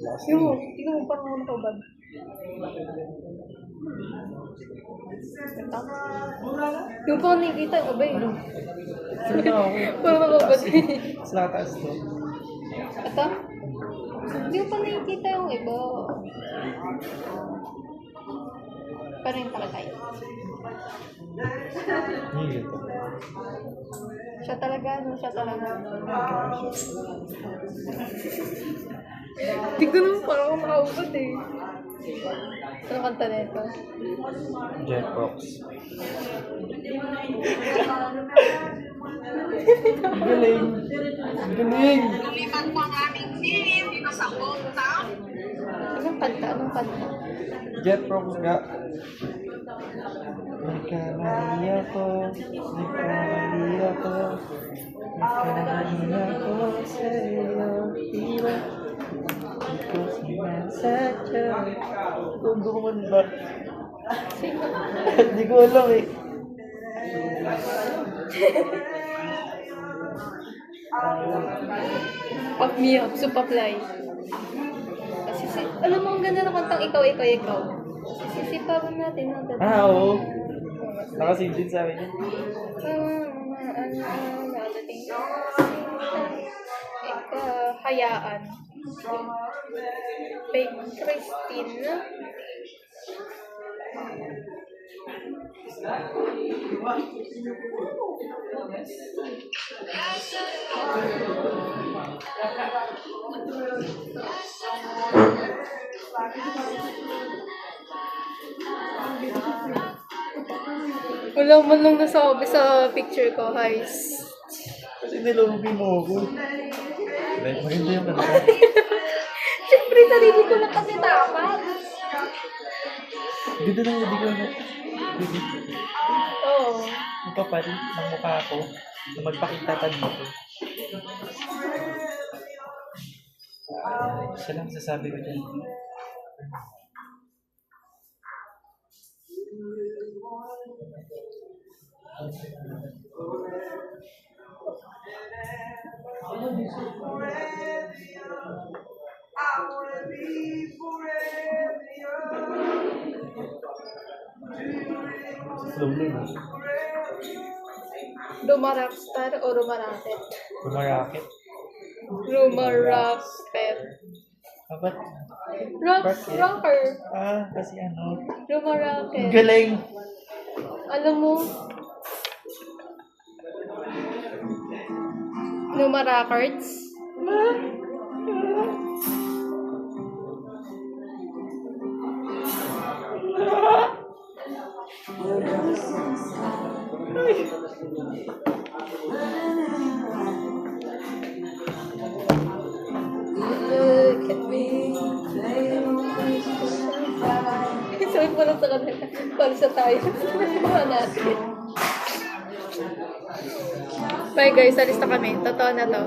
Yung, tingnan mo parang ano ba? Ito. Yung pa nakikita, yung iba yun. Saan na ako? Parang nakabad. Sa taas to. Ito? Hindi ko pa nakikita yung iba. Parang yung palagay. Hindi ito. Siya talaga, no? Siya talaga. Tignan mo, parang ako makaubad eh. Ano kanta na ito? Jet Box. Galing! Galing! Lumipat po ang aming team dito sa hometown. Anong kanta? Anong kanta? Jet Box nga. Nagkamali ako. Nagkamali ako. Nagkamali ako sa iyo. Iba. Ito sinasadya. Tondo ko man ba? Hindi ko alam eh. Pop me up, supaplay. Kasi alam mo, ang ganda ng kantang ikaw, ikaw, ikaw. Sisipawan natin. Oo. Nakasave din sa akin yun. Hayaan. Kay Christine. Wala man lang nasabi sa picture ko, guys. Kasi nilobi mo ako. Maganda yung kanta. Siyempre, sarili ko lang kasi dapat. Ganda lang hindi ko na. Oo. Ang kapal ng mukha ko na magpakita pa dito. Siya lang sasabi ko dyan. Rumarakstar o rumaraket? Rumaraket. Rumaraket. Dapat. Rocker. Kasi ano. Rumaraket. Galing! Alam mo, Numarakards? Look at me. Sabi mo lang sa kanila, palisa tayo. Ano natin? Bye guys, alis na kami. Totoo na to.